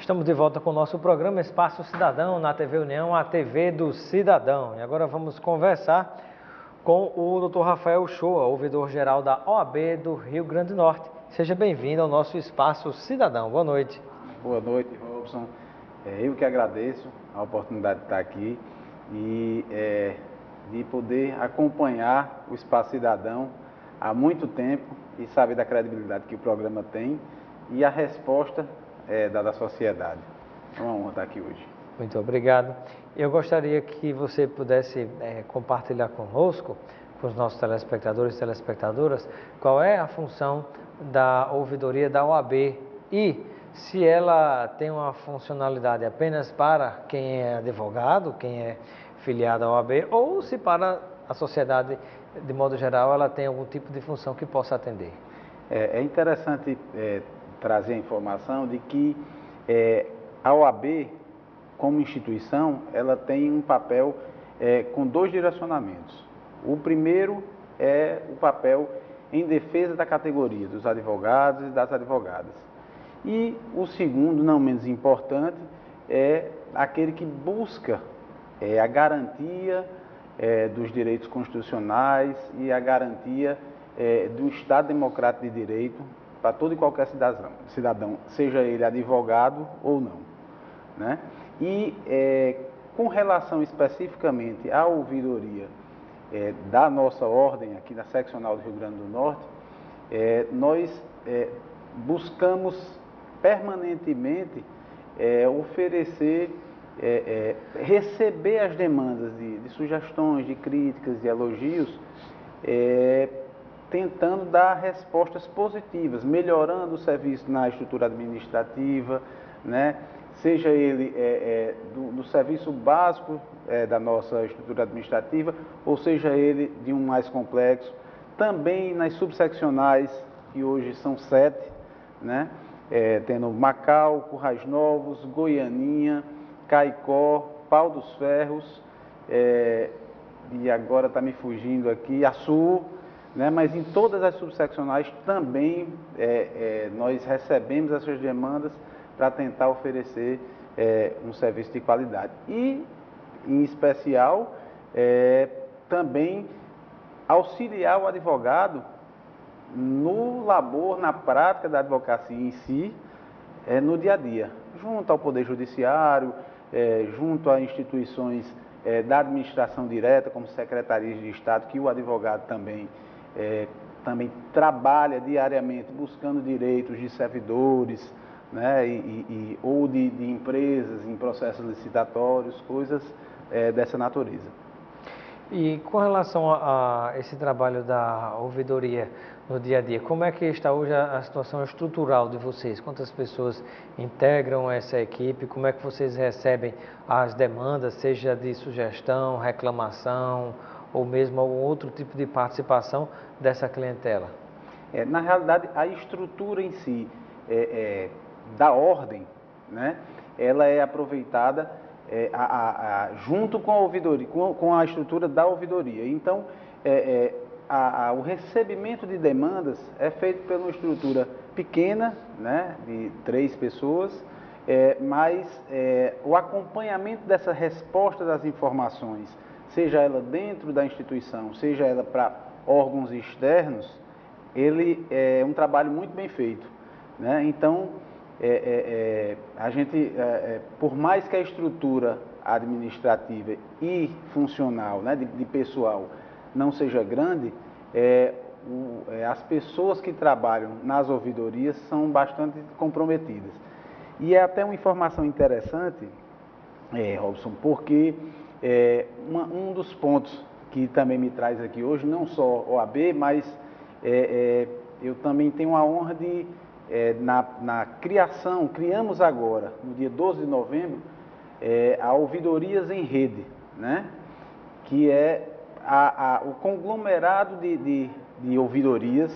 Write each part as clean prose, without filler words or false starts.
Estamos de volta com o nosso programa Espaço Cidadão na TV União, a TV do Cidadão. E agora vamos conversar com o Dr. Rafael Shoa, ouvidor-geral da OAB do Rio Grande do Norte. Seja bem-vindo ao nosso Espaço Cidadão. Boa noite. Boa noite, Robson. Eu que agradeço a oportunidade de estar aqui e de poder acompanhar o Espaço Cidadão há muito tempo e saber da credibilidade que o programa tem e a resposta da sociedade. É uma honra estar aqui hoje. Muito obrigado. Eu gostaria que você pudesse compartilhar conosco, com os nossos telespectadores e telespectadoras, qual é a função da ouvidoria da OAB e se ela tem uma funcionalidade apenas para quem é advogado, quem é filiado à OAB, ou se para a sociedade, de modo geral, ela tem algum tipo de função que possa atender. É interessante trazer a informação de que a OAB, como instituição, ela tem um papel com dois direcionamentos. O primeiro é o papel em defesa da categoria dos advogados e das advogadas. E o segundo, não menos importante, é aquele que busca a garantia dos direitos constitucionais e a garantia do Estado Democrático de Direito para todo e qualquer cidadão, seja ele advogado ou não, né? E com relação especificamente à ouvidoria da nossa ordem aqui na seccional do Rio Grande do Norte, nós buscamos permanentemente oferecer, receber as demandas de sugestões, de críticas, de elogios, tentando dar respostas positivas, melhorando o serviço na estrutura administrativa, né? Seja ele do serviço básico da nossa estrutura administrativa, ou seja ele de um mais complexo, também nas subseccionais, que hoje são 7, né? Tendo Macau, Currais Novos, Goianinha, Caicó, Pau dos Ferros, e agora está me fugindo aqui, Açu, né? Mas em todas as subseccionais também nós recebemos essas demandas para tentar oferecer um serviço de qualidade. E, em especial, também auxiliar o advogado no labor, na prática da advocacia em si, no dia a dia, junto ao Poder Judiciário, junto a instituições da administração direta, como secretarias de Estado, que o advogado também trabalha diariamente buscando direitos de servidores, né, ou de empresas em processos licitatórios, coisas dessa natureza. E com relação a esse trabalho da ouvidoria no dia a dia, como é que está hoje a situação estrutural de vocês? Quantas pessoas integram essa equipe? Como é que vocês recebem as demandas, seja de sugestão, reclamação ou mesmo algum outro tipo de participação dessa clientela? Na realidade, a estrutura em si da ordem, né, ela é aproveitada junto com a ouvidoria, com a estrutura da ouvidoria. Então, o recebimento de demandas é feito por uma estrutura pequena, né, de 3 pessoas, mas o acompanhamento dessa resposta das informações, seja ela dentro da instituição, seja ela para órgãos externos, ele é um trabalho muito bem feito, né? Então, a gente, por mais que a estrutura administrativa e funcional, né, de pessoal, não seja grande, as pessoas que trabalham nas ouvidorias são bastante comprometidas. E é até uma informação interessante, Robson, porque um dos pontos que também me traz aqui hoje, não só OAB, mas eu também tenho a honra de, criamos agora, no dia 12 de novembro, a Ouvidorias em Rede, né? Que é o conglomerado de ouvidorias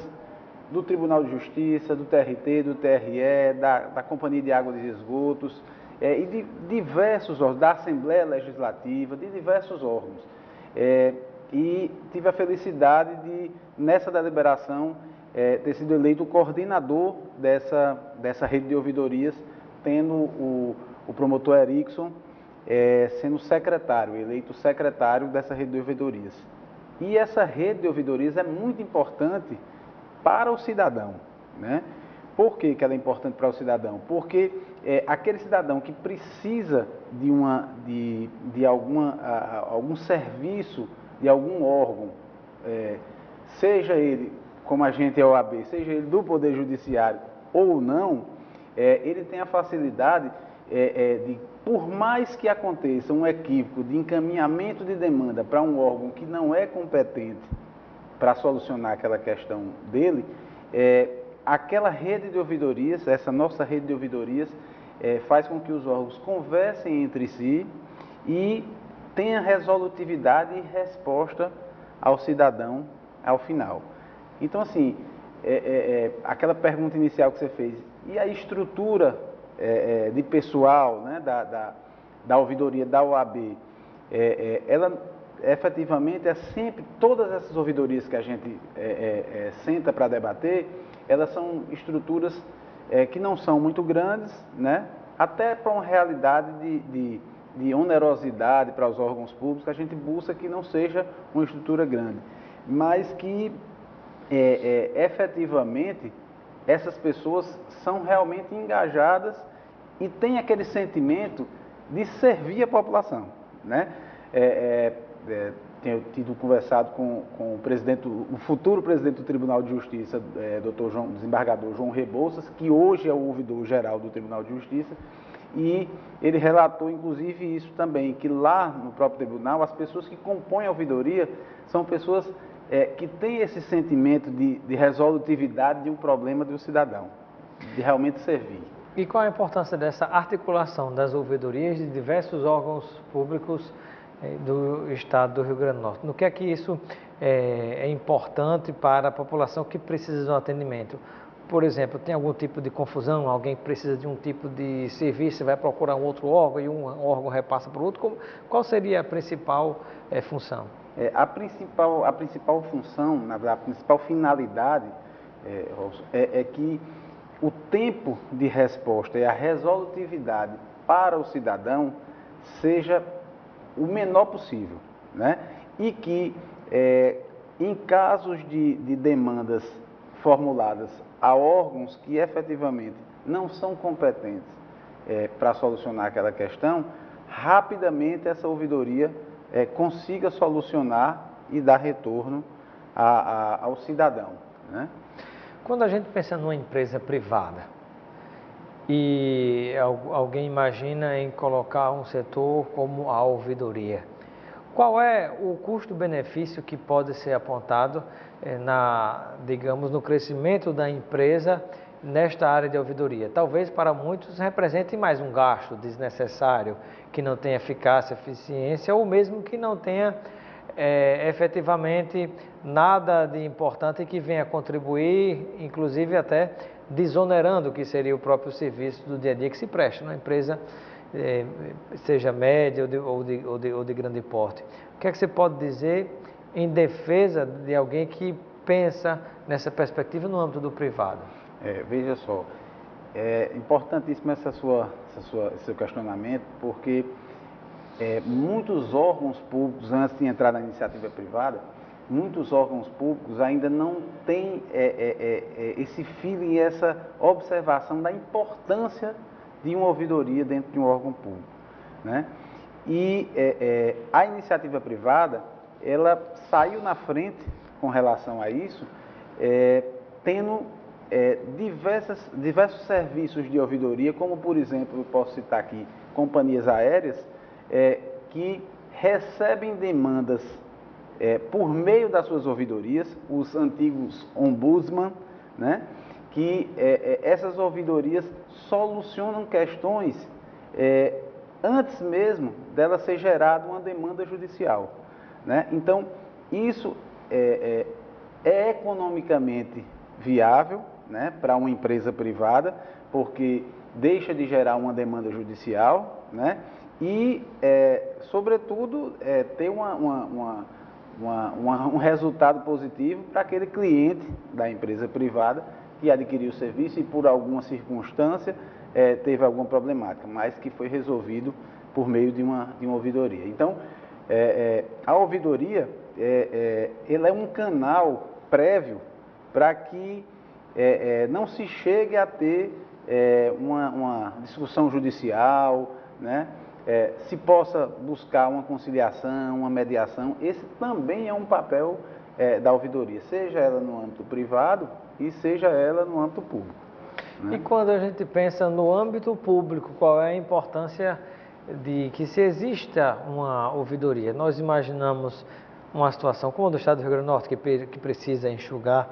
do Tribunal de Justiça, do TRT, do TRE, da Companhia de Águas e Esgotos, e de diversos órgãos, da Assembleia Legislativa, de diversos órgãos. E tive a felicidade de, nessa deliberação, ter sido eleito o coordenador dessa rede de ouvidorias tendo o promotor Erickson sendo secretário, eleito secretário dessa rede de ouvidorias. E essa rede de ouvidorias é muito importante para o cidadão, né? Por que ela é importante para o cidadão? Porque aquele cidadão que precisa de algum serviço, de algum órgão, seja ele, como a gente é OAB, seja ele do Poder Judiciário ou não, ele tem a facilidade de, por mais que aconteça um equívoco de encaminhamento de demanda para um órgão que não é competente para solucionar aquela questão dele, aquela rede de ouvidorias, essa nossa rede de ouvidorias, faz com que os órgãos conversem entre si e tenha resolutividade e resposta ao cidadão ao final. Então, assim, aquela pergunta inicial que você fez, e a estrutura de pessoal, né, da ouvidoria da OAB, ela efetivamente sempre, todas essas ouvidorias que a gente senta para debater, elas são estruturas que não são muito grandes, né, até para uma realidade de onerosidade para os órgãos públicos, a gente busca que não seja uma estrutura grande, mas que efetivamente essas pessoas são realmente engajadas e têm aquele sentimento de servir a população, né? Tenho conversado com o presidente, o futuro presidente do Tribunal de Justiça, desembargador João Rebouças, que hoje é o ouvidor geral do Tribunal de Justiça, e ele relatou inclusive isso também, que lá no próprio tribunal as pessoas que compõem a ouvidoria são pessoas que têm esse sentimento de resolutividade de um problema do cidadão, de realmente servir. E qual a importância dessa articulação das ouvidorias de diversos órgãos públicos do estado do Rio Grande do Norte? No que é que isso é importante para a população que precisa de um atendimento? Por exemplo, tem algum tipo de confusão, alguém precisa de um tipo de serviço, vai procurar um outro órgão e um órgão repassa para o outro, qual seria a principal função? A principal função, a principal finalidade, é que o tempo de resposta e a resolutividade para o cidadão seja o menor possível, né? E que em casos de demandas formuladas a órgãos que efetivamente não são competentes para solucionar aquela questão, rapidamente essa ouvidoria consiga solucionar e dar retorno ao cidadão, né? Quando a gente pensa numa empresa privada e alguém imagina em colocar um setor como a ouvidoria, qual é o custo-benefício que pode ser apontado digamos, no crescimento da empresa nesta área de ouvidoria? Talvez para muitos represente mais um gasto desnecessário, que não tenha eficácia, eficiência, ou mesmo que não tenha efetivamente nada de importante que venha contribuir, inclusive até desonerando o que seria o próprio serviço do dia a dia que se presta na empresa, seja média ou de grande porte. O que é que você pode dizer em defesa de alguém que pensa nessa perspectiva no âmbito do privado? Veja só, é importantíssimo esse seu questionamento, porque muitos órgãos públicos, antes de entrar na iniciativa privada, muitos órgãos públicos ainda não têm esse feeling, essa observação da importância de uma ouvidoria dentro de um órgão público, né? E a iniciativa privada, ela saiu na frente com relação a isso, tendo diversos serviços de ouvidoria, como por exemplo, eu posso citar aqui, companhias aéreas, que recebem demandas por meio das suas ouvidorias, os antigos ombudsman, né? Que essas ouvidorias solucionam questões antes mesmo dela ser gerada uma demanda judicial, né? Então, isso é economicamente viável, né, para uma empresa privada, porque deixa de gerar uma demanda judicial, né, e, sobretudo, ter um resultado positivo para aquele cliente da empresa privada que adquiriu o serviço e, por alguma circunstância, teve alguma problemática, mas que foi resolvido por meio de uma ouvidoria. Então, a ouvidoria ela é um canal prévio para que não se chegue a ter uma discussão judicial, né? Se possa buscar uma conciliação, uma mediação. Esse também é um papel da ouvidoria, seja ela no âmbito privado e seja ela no âmbito público, né? E quando a gente pensa no âmbito público, qual é a importância de que se exista uma ouvidoria? Nós imaginamos uma situação como a do Estado do Rio Grande do Norte, que precisa enxugar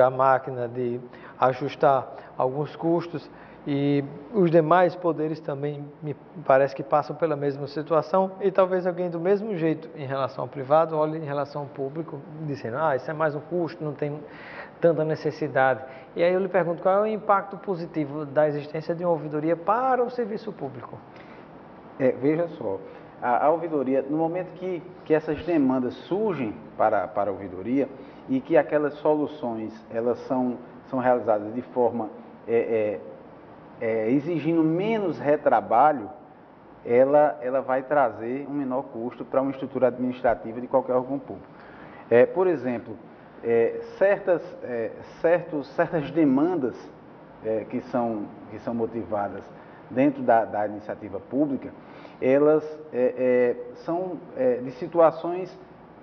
a máquina, de ajustar alguns custos, e os demais poderes também me parece que passam pela mesma situação, e talvez alguém do mesmo jeito em relação ao privado olhe em relação ao público, dizendo, isso é mais um custo, não tem tanta necessidade. E aí eu lhe pergunto, qual é o impacto positivo da existência de uma ouvidoria para o serviço público? Veja só, a ouvidoria, no momento que essas demandas surgem para a ouvidoria e que aquelas soluções elas são realizadas de forma exigindo menos retrabalho, ela vai trazer um menor custo para uma estrutura administrativa de qualquer órgão público. Por exemplo, certas demandas que são motivadas dentro da iniciativa pública, elas são de situações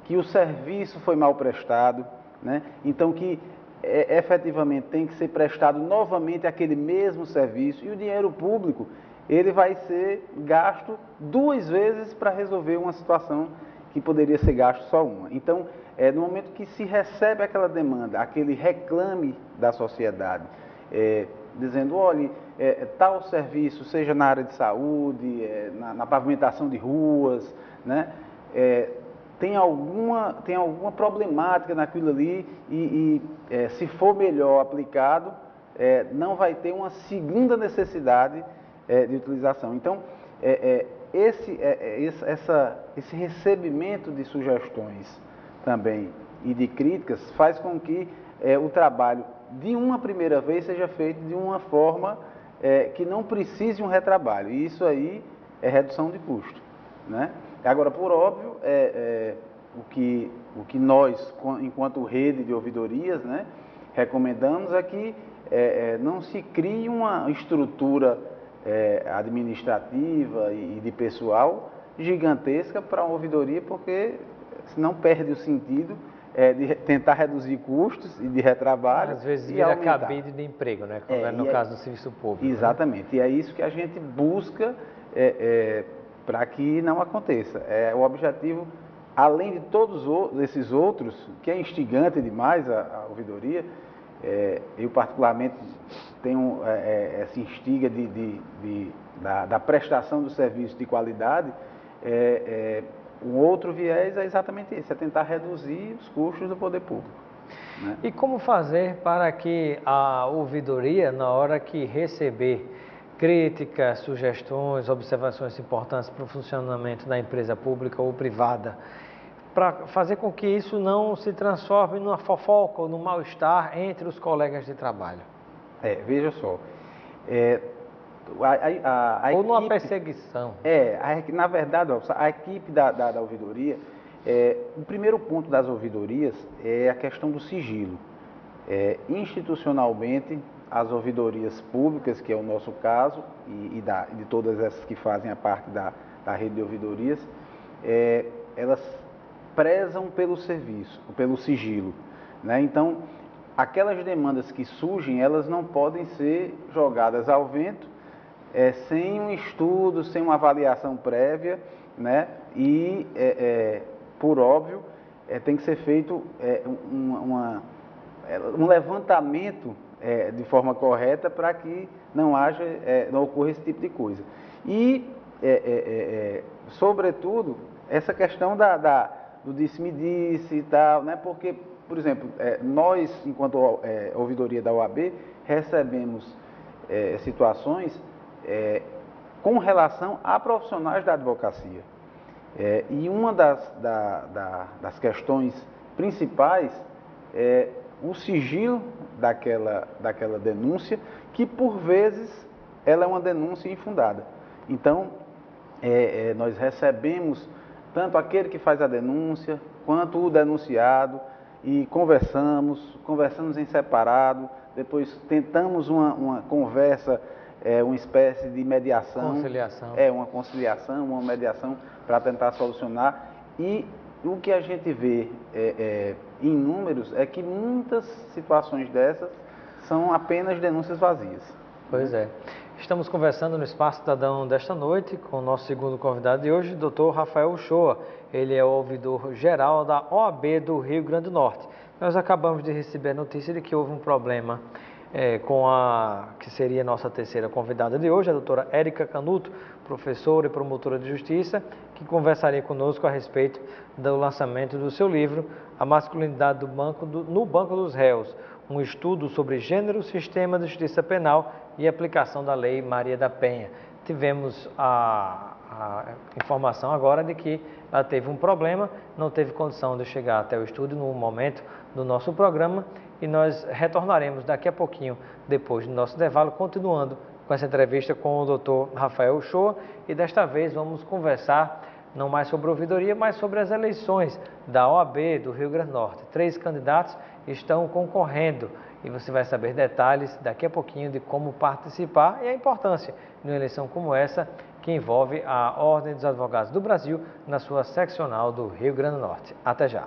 que o serviço foi mal prestado, né? Então que efetivamente tem que ser prestado novamente aquele mesmo serviço, e o dinheiro público ele vai ser gasto 2 vezes para resolver uma situação que poderia ser gasto só uma. Então, no momento que se recebe aquela demanda, aquele reclame da sociedade, dizendo, olha, tal serviço, seja na área de saúde, na pavimentação de ruas, né, tem alguma problemática naquilo ali e se for melhor aplicado, não vai ter uma segunda necessidade de utilização. Então, esse recebimento de sugestões também e de críticas faz com que o trabalho de uma primeira vez seja feito de uma forma que não precise um retrabalho. E isso aí é redução de custo, né? Agora, por óbvio, o que nós, enquanto rede de ouvidorias, né, recomendamos é que não se crie uma estrutura administrativa e de pessoal gigantesca para uma ouvidoria, porque senão perde o sentido de tentar reduzir custos e de retrabalho. Às vezes vira cabide de emprego, né? Como no caso do serviço público. Exatamente, né? E é isso que a gente busca para que não aconteça. O objetivo, além de todos esses outros, que é instigante demais a ouvidoria, eu particularmente tenho essa instiga da prestação do serviço de qualidade. Um outro viés é exatamente esse, é tentar reduzir os custos do poder público, né? E como fazer para que a ouvidoria, na hora que receber críticas, sugestões, observações importantes para o funcionamento da empresa pública ou privada, para fazer com que isso não se transforme numa fofoca ou num mal-estar entre os colegas de trabalho? Veja só, ou numa perseguição. Na verdade, a equipe da ouvidoria, o primeiro ponto das ouvidorias é a questão do sigilo. Institucionalmente, as ouvidorias públicas, que é o nosso caso, e de todas essas que fazem a parte da rede de ouvidorias, elas prezam pelo serviço, pelo sigilo, né? Então, aquelas demandas que surgem, elas não podem ser jogadas ao vento, sem um estudo, sem uma avaliação prévia, né? E, por óbvio, tem que ser feito um levantamento de forma correta para que não ocorra esse tipo de coisa. E, sobretudo, essa questão do disse-me-disse e tal, né? Porque, por exemplo, nós, enquanto ouvidoria da OAB, recebemos situações com relação a profissionais da advocacia. E uma das questões principais é o sigilo daquela denúncia, que por vezes ela é uma denúncia infundada. Então, nós recebemos tanto aquele que faz a denúncia, quanto o denunciado, e conversamos em separado, depois tentamos uma conversa, uma espécie de mediação. Conciliação. Uma conciliação, uma mediação para tentar solucionar. E o que a gente vê em números é que muitas situações dessas são apenas denúncias vazias. Pois é. Estamos conversando no Espaço Cidadão desta noite com o nosso segundo convidado de hoje, o Dr. Rafael Uchoa. Ele é o ouvidor geral da OAB do Rio Grande do Norte. Nós acabamos de receber a notícia de que houve um problema com a que seria a nossa terceira convidada de hoje, a doutora Érica Canuto, professora e promotora de justiça, que conversaria conosco a respeito do lançamento do seu livro, A Masculinidade no Banco dos Réus, um estudo sobre gênero, sistema de justiça penal e aplicação da Lei Maria da Penha. Tivemos a informação agora de que ela teve um problema, não teve condição de chegar até o estúdio no momento do nosso programa, e nós retornaremos daqui a pouquinho, depois do nosso intervalo, continuando com essa entrevista com o Dr. Rafael Uchoa, e desta vez vamos conversar não mais sobre ouvidoria, mas sobre as eleições da OAB do Rio Grande do Norte. 3 candidatos estão concorrendo e você vai saber detalhes daqui a pouquinho de como participar e a importância de uma eleição como essa, que envolve a Ordem dos Advogados do Brasil na sua seccional do Rio Grande do Norte. Até já!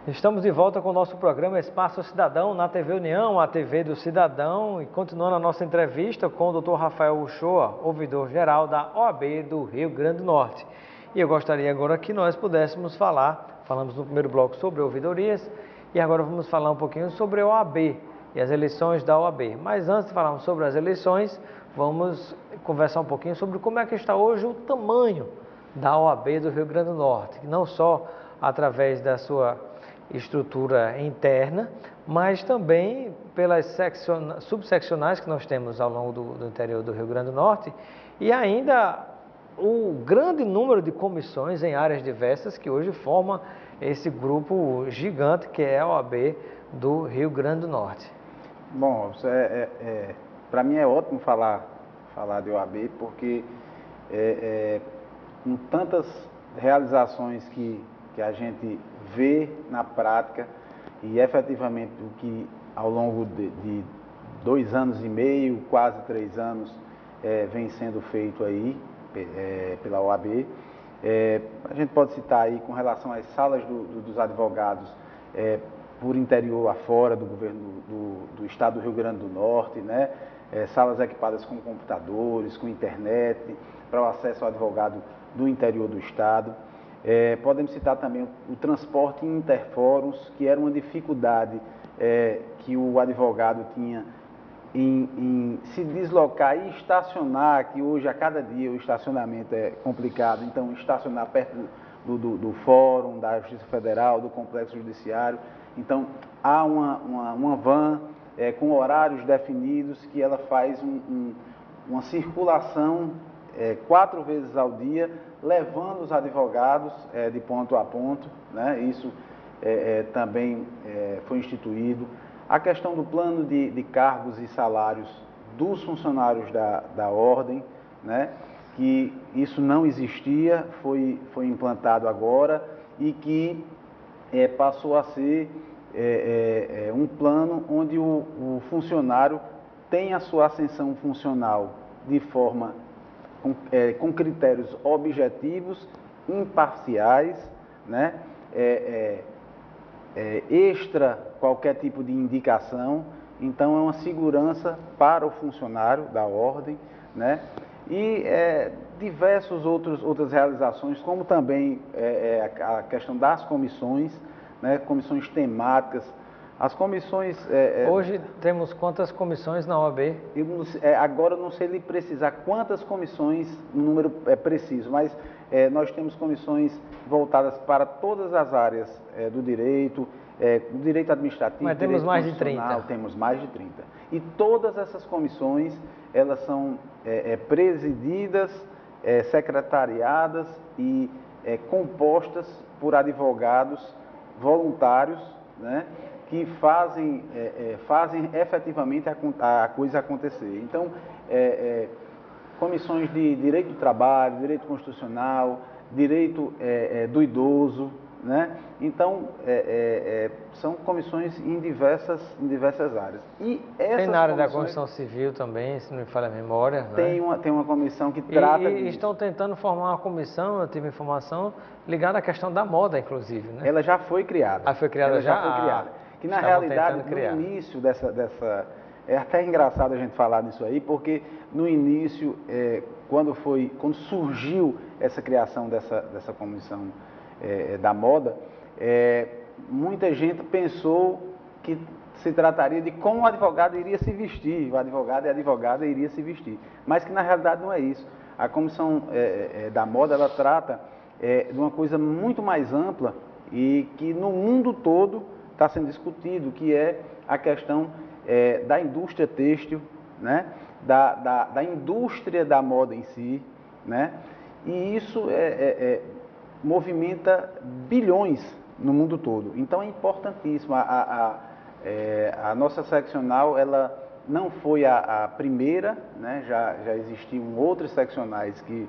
Estamos de volta com o nosso programa Espaço Cidadão na TV União, a TV do Cidadão, e continuando a nossa entrevista com o Dr. Rafael Uchoa, ouvidor geral da OAB do Rio Grande do Norte. E eu gostaria agora que nós pudéssemos falamos no primeiro bloco sobre ouvidorias, e agora vamos falar um pouquinho sobre a OAB e as eleições da OAB. Mas antes de falarmos sobre as eleições, vamos conversar um pouquinho sobre como é que está hoje o tamanho da OAB do Rio Grande do Norte, não só através da sua estrutura interna, mas também pelas subseccionais que nós temos ao longo do interior do Rio Grande do Norte, e ainda o grande número de comissões em áreas diversas que hoje forma esse grupo gigante que é a OAB do Rio Grande do Norte. Bom, para mim é ótimo falar de OAB, porque com tantas realizações que a gente vê na prática e efetivamente o que ao longo de 2 anos e meio, quase 3 anos, vem sendo feito aí pela OAB. A gente pode citar aí com relação às salas dos advogados por interior afora do governo do estado do Rio Grande do Norte, né? Salas equipadas com computadores, com internet, para o acesso ao advogado do interior do estado. Podemos citar também o transporte interfóruns, que era uma dificuldade que o advogado tinha em se deslocar e estacionar, que hoje a cada dia o estacionamento é complicado, então estacionar perto do fórum, da Justiça Federal, do Complexo Judiciário. Então há uma van com horários definidos que ela faz uma circulação 4 vezes ao dia, levando os advogados de ponto a ponto, né? Isso também foi instituído. A questão do plano de cargos e salários dos funcionários da ordem, né? Que isso não existia, foi implantado agora e que passou a ser um plano onde o funcionário tem a sua ascensão funcional de forma com critérios objetivos, imparciais, né? Extra qualquer tipo de indicação. Então é uma segurança para o funcionário da ordem, né? E outras realizações, como também a questão das comissões, né, comissões temáticas. As comissões... Hoje temos quantas comissões na OAB? Agora eu não sei lhe precisar quantas comissões, no número preciso, mas nós temos comissões voltadas para todas as áreas do direito administrativo, mas temos mais de 30. Temos mais de 30. E todas essas comissões, elas são presididas, secretariadas e compostas por advogados voluntários, né, que fazem efetivamente a coisa acontecer. Então, comissões de direito do trabalho, direito constitucional, direito do idoso, né? Então, são comissões em diversas áreas. E tem na área da Constituição Civil também, se não me falha a memória. Tem uma comissão que trata disso. E estão tentando formar uma comissão, eu tive informação, ligada à questão da moda, inclusive, né? Ela já foi criada. Ah, foi criada ela já? Foi criada. Que na realidade, no início dessa... É até engraçado a gente falar nisso aí, porque no início, quando surgiu essa criação dessa comissão da moda, muita gente pensou que se trataria de como o advogado iria se vestir, o advogado e a advogada iria se vestir, mas que na realidade não é isso. A comissão da moda, ela trata de uma coisa muito mais ampla e que no mundo todo está sendo discutido, que é a questão da indústria têxtil, né? da indústria da moda em si, né? E isso movimenta bilhões no mundo todo. Então é importantíssimo. A nossa seccional, ela não foi a primeira, né? Já existiam outros seccionais que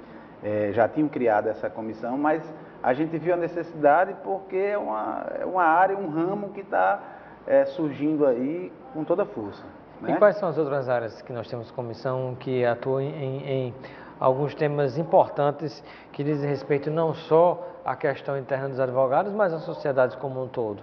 já tinham criado essa comissão, mas a gente viu a necessidade porque é uma área, um ramo que está surgindo aí com toda a força, né? E quais são as outras áreas que nós temos comissão que atuam em alguns temas importantes que dizem respeito não só à questão interna dos advogados, mas à sociedade como um todo?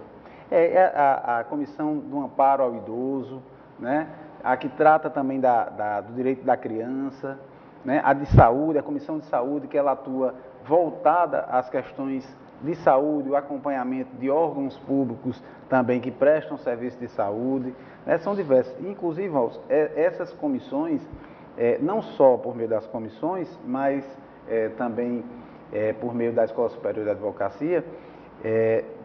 A comissão do amparo ao idoso, né? A que trata também do direito da criança, né? A de saúde, a comissão de saúde, que ela atua voltada às questões de saúde, o acompanhamento de órgãos públicos também que prestam serviço de saúde, né? São diversas. Inclusive, essas comissões, não só por meio das comissões, mas também por meio da Escola Superior de Advocacia,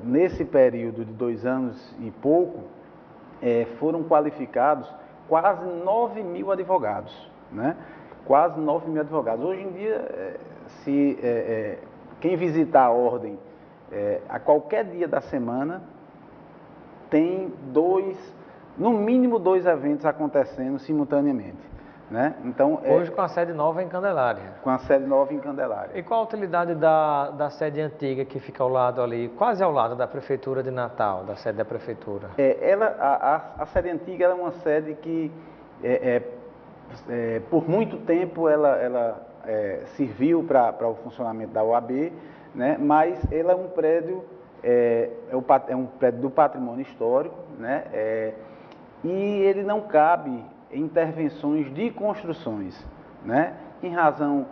nesse período de 2 anos e pouco, foram qualificados quase 9.000 advogados, né? Quase 9.000 advogados. Hoje em dia, quem visitar a ordem a qualquer dia da semana, tem no mínimo 2 eventos acontecendo simultaneamente, né? Então, hoje com a sede nova em Candelária. Com a sede nova em Candelária. E qual a utilidade da sede antiga que fica ao lado ali, quase ao lado da Prefeitura de Natal, da sede da Prefeitura? A sede antiga é uma sede que, por muito tempo, ela serviu para o funcionamento da OAB, né? Mas ela é um prédio, um prédio do patrimônio histórico, né? E ele não cabe intervenções de construções, né? Em razão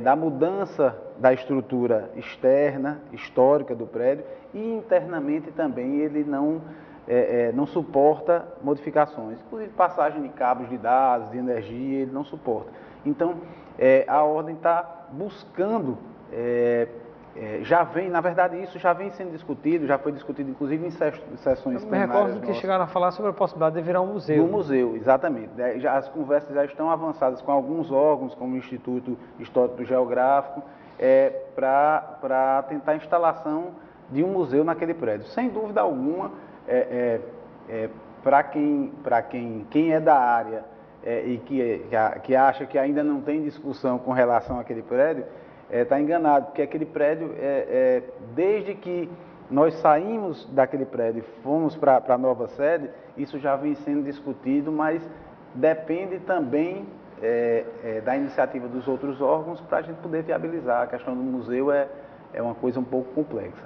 da mudança da estrutura externa, histórica do prédio, e internamente também ele não suporta modificações, inclusive passagem de cabos de dados, de energia, ele não suporta. Então, a ordem está buscando, na verdade isso já vem sendo discutido, já foi discutido inclusive em sessões plenárias. Me recordo que chegaram a falar sobre a possibilidade de virar um museu. Do museu, exatamente. As conversas já estão avançadas com alguns órgãos, como o Instituto Histórico Geográfico, para tentar a instalação de um museu naquele prédio. Sem dúvida alguma, para quem é da área e que acha que ainda não tem discussão com relação àquele prédio, está enganado, porque aquele prédio, desde que nós saímos daquele prédio e fomos para a nova sede, isso já vem sendo discutido, mas depende também da iniciativa dos outros órgãos para a gente poder viabilizar. A questão do museu é uma coisa um pouco complexa.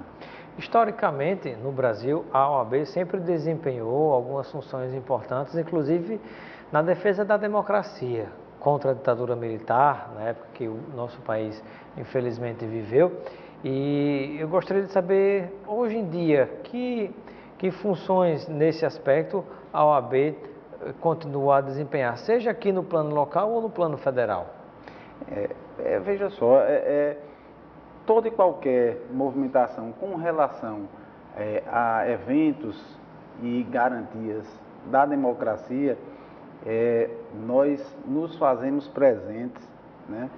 Historicamente, no Brasil, a OAB sempre desempenhou algumas funções importantes, inclusive na defesa da democracia, contra a ditadura militar, na época que o nosso país infelizmente viveu, E eu gostaria de saber, hoje em dia, que funções nesse aspecto a OAB continua a desempenhar, seja aqui no plano local ou no plano federal? Veja só, toda e qualquer movimentação com relação a eventos e garantias da democracia, nós nos fazemos presentes, né?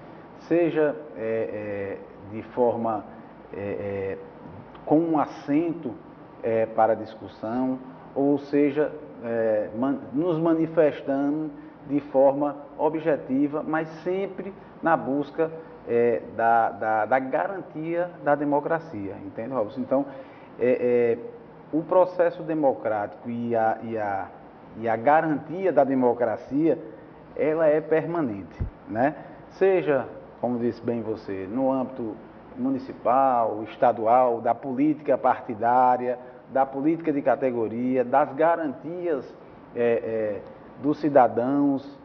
Seja de forma com um assento para discussão, ou seja, nos manifestando de forma objetiva, mas sempre na busca da garantia da democracia, entende, Robson? Então, o processo democrático e a garantia da democracia, ela é permanente, né? Seja, como disse bem você, no âmbito municipal, estadual, da política partidária, da política de categoria, das garantias dos cidadãos,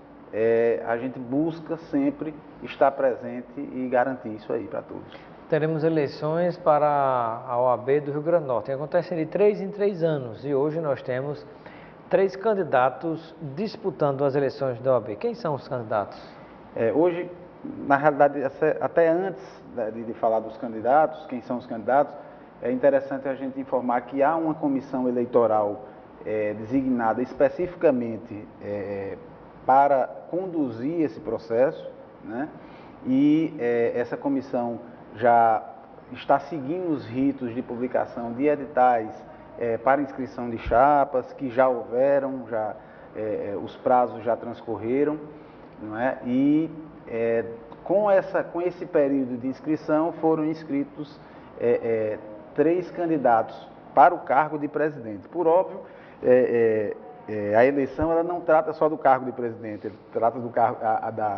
a gente busca sempre estar presente e garantir isso aí para todos. Teremos eleições para a OAB do Rio Grande do Norte. Acontecem de 3 em 3 anos e hoje nós temos 3 candidatos disputando as eleições da OAB. Quem são os candidatos? Hoje, na realidade, até antes de falar dos candidatos, quem são os candidatos, é interessante a gente informar que há uma comissão eleitoral designada especificamente para conduzir esse processo, né? E essa comissão já está seguindo os ritos de publicação de editais para inscrição de chapas, que já houveram, os prazos já transcorreram, não é? E com esse período de inscrição foram inscritos 3 candidatos para o cargo de presidente. Por óbvio, a eleição ela não trata só do cargo de presidente, ele trata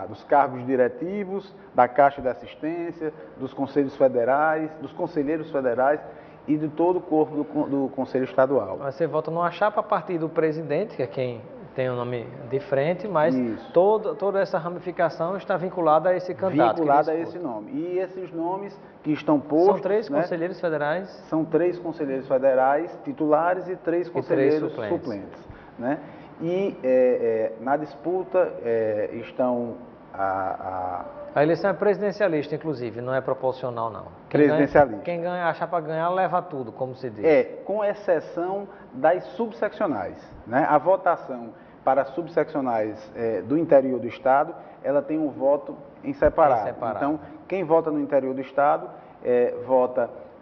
dos cargos diretivos, da Caixa de Assistência, dos conselhos federais, dos conselheiros federais e de todo o corpo do Conselho Estadual. Você vota numa chapa a partir do presidente, que é quem tem o nome de frente, mas toda essa ramificação está vinculada a esse candidato. Vinculada a esse nome. E esses nomes que estão postos... São 3 conselheiros federais? São 3 conselheiros federais titulares e 3 conselheiros suplentes. Né? E na disputa estão A eleição é presidencialista, inclusive, não é proporcional, não. Presidencialista. Quem ganha, a chapa ganhar, leva tudo, como se diz. Com exceção das subseccionais, né? A votação para subseccionais do interior do Estado, ela tem um voto em separado. Então, quem vota no interior do Estado,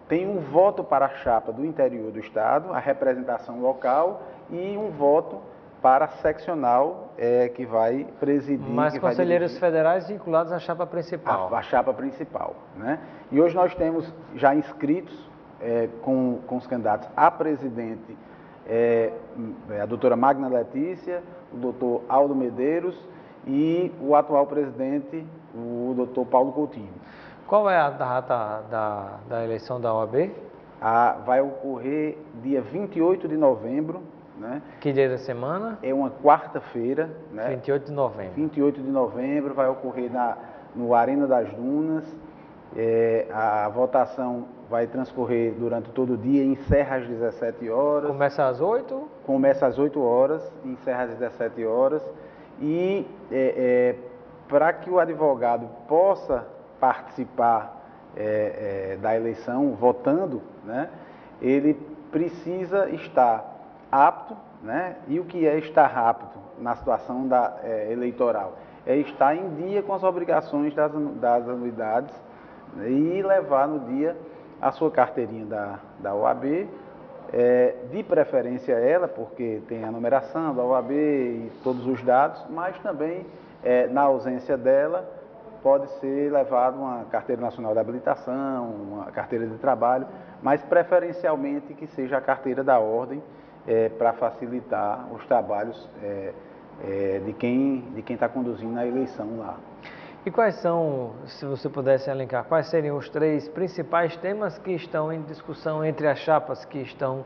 tem um voto para a chapa do interior do Estado, a representação local, e um voto para a seccional que vai presidir... Mas conselheiros federais vinculados à chapa principal. A chapa principal, né? E hoje nós temos já inscritos com os candidatos a presidente, a doutora Magna Letícia, o doutor Aldo Medeiros e o atual presidente, o doutor Paulo Coutinho. Qual é a data da eleição da OAB? Vai ocorrer dia 28 de novembro. Né? Que dia da semana? É uma quarta-feira. Né? 28 de novembro. 28 de novembro, vai ocorrer no Arena das Dunas. A votação vai transcorrer durante todo o dia, encerra às 17 horas. Começa às 8? Começa às 8 horas, encerra às 17 horas. E para que o advogado possa participar da eleição, votando, né, ele precisa estar apto, né? E o que é estar apto na situação eleitoral? É estar em dia com as obrigações das anuidades, né, e levar no dia a sua carteirinha da OAB, de preferência ela, porque tem a numeração da OAB e todos os dados, mas também, na ausência dela, pode ser levado uma carteira nacional de habilitação, uma carteira de trabalho, mas preferencialmente que seja a carteira da ordem, para facilitar os trabalhos de quem está conduzindo a eleição lá. E quais são, se você pudesse elencar, quais seriam os 3 principais temas que estão em discussão entre as chapas que estão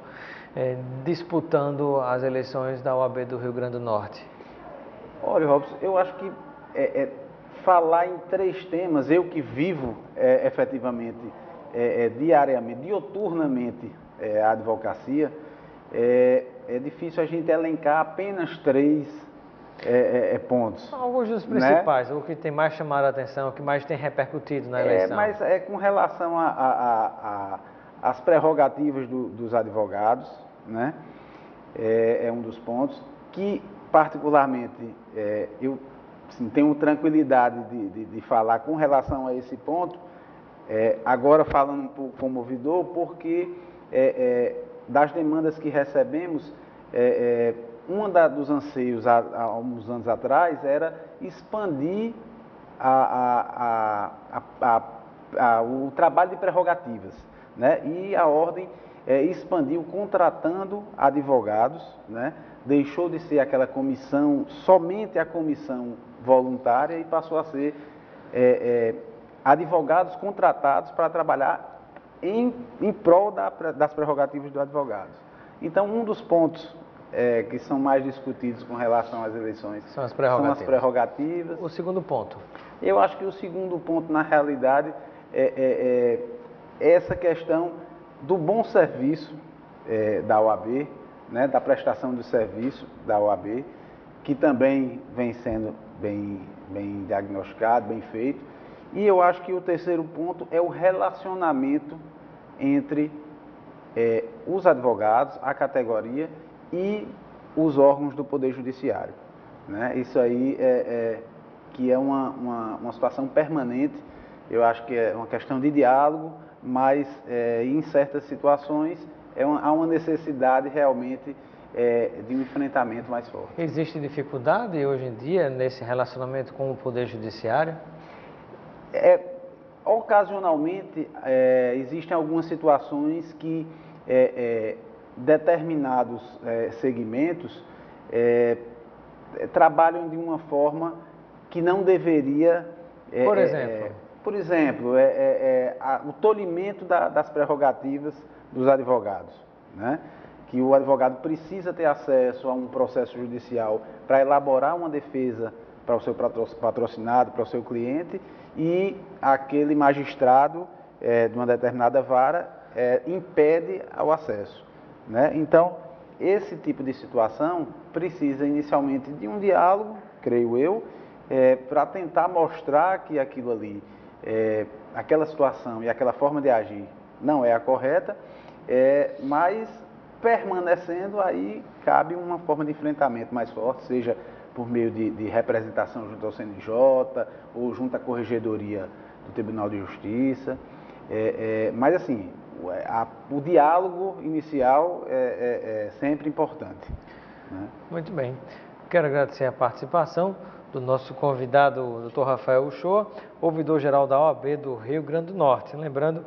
disputando as eleições da OAB do Rio Grande do Norte? Olha, Robson, eu acho que falar em 3 temas, eu que vivo efetivamente diariamente, dioturnamente a advocacia, é difícil a gente elencar apenas 3 pontos. Alguns dos principais, o que tem mais chamado a atenção, o que mais tem repercutido na eleição. Mas com relação às prerrogativas dos advogados, né? É um dos pontos que, particularmente, eu assim, tenho tranquilidade de falar com relação a esse ponto, agora falando um pouco como ouvidor, porque das demandas que recebemos, dos anseios há uns anos atrás era expandir o trabalho de prerrogativas, né? E a ordem expandiu contratando advogados, né? Deixou de ser aquela comissão, somente a comissão voluntária, e passou a ser advogados contratados para trabalhar em prol das prerrogativas do advogado. Então, um dos pontos que são mais discutidos com relação às eleições são as prerrogativas. O segundo ponto? Eu acho que o segundo ponto, na realidade, é essa questão do bom serviço da OAB, né, da prestação de serviço da OAB, que também vem sendo bem diagnosticado, bem feito. E eu acho que o terceiro ponto é o relacionamento entre os advogados, a categoria e os órgãos do Poder Judiciário, né? Isso aí que é uma situação permanente. Eu acho que é uma questão de diálogo, mas em certas situações há uma necessidade realmente de um enfrentamento mais forte. Existe dificuldade hoje em dia nesse relacionamento com o Poder Judiciário? Ocasionalmente existem algumas situações que determinados segmentos trabalham de uma forma que não deveria. Por exemplo, o tolimento das prerrogativas dos advogados, né? Que o advogado precisa ter acesso a um processo judicial para elaborar uma defesa para o seu patrocinado, para o seu cliente, e aquele magistrado de uma determinada vara impede o acesso, né? Então, esse tipo de situação precisa inicialmente de um diálogo, creio eu, para tentar mostrar que aquilo ali, aquela situação e aquela forma de agir não é a correta, mas permanecendo aí, cabe uma forma de enfrentamento mais forte, seja por meio de representação junto ao CNJ ou junto à Corregedoria do Tribunal de Justiça. Mas assim, o diálogo inicial é sempre importante, né? Muito bem. Quero agradecer a participação do nosso convidado, o Dr. Rafael Uchoa, ouvidor-geral da OAB do Rio Grande do Norte. Lembrando,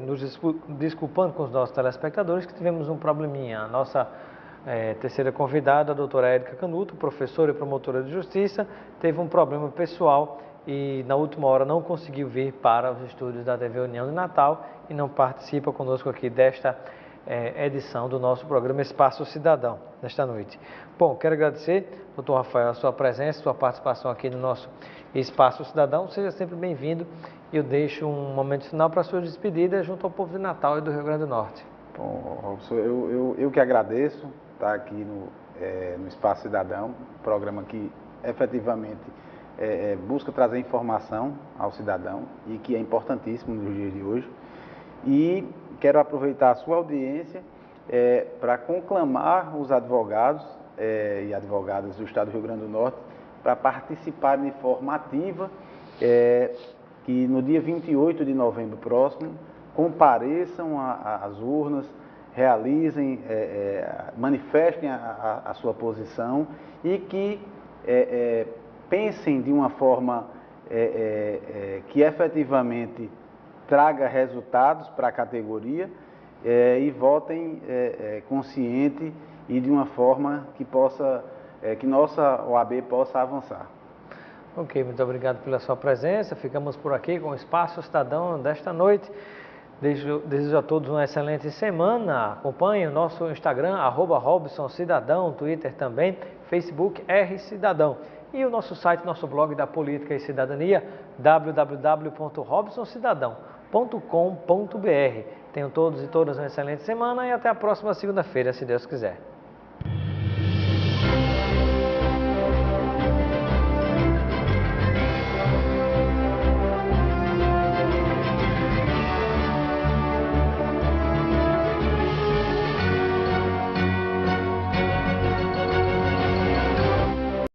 nos desculpando com os nossos telespectadores, que tivemos um probleminha. A nossa terceira convidada, a doutora Érica Canuto, professora e promotora de justiça, teve um problema pessoal e na última hora não conseguiu vir para os estúdios da TV União de Natal e não participa conosco aqui desta edição do nosso programa Espaço Cidadão, nesta noite. Bom, quero agradecer, doutor Rafael, a sua presença, a sua participação aqui no nosso Espaço Cidadão. Seja sempre bem-vindo e eu deixo um momento final para a sua despedida junto ao povo de Natal e do Rio Grande do Norte. Bom, Robson, eu que agradeço estar aqui no Espaço Cidadão, programa que efetivamente busca trazer informação ao cidadão e que é importantíssimo nos dias de hoje. E quero aproveitar a sua audiência para conclamar os advogados e advogadas do Estado do Rio Grande do Norte para participarem de forma ativa, que no dia 28 de novembro próximo compareçam às urnas, realizem, manifestem a sua posição e que pensem de uma forma que efetivamente traga resultados para a categoria e votem consciente e de uma forma que nossa OAB possa avançar. Ok, muito obrigado pela sua presença. Ficamos por aqui com o Espaço Cidadão desta noite. Desejo a todos uma excelente semana. Acompanhe o nosso Instagram, @RobsonCidadão, Twitter também, Facebook RCidadão. E o nosso site, nosso blog da Política e Cidadania, www.robsoncidadão.com.br. Tenham todos e todas uma excelente semana e até a próxima segunda-feira, se Deus quiser.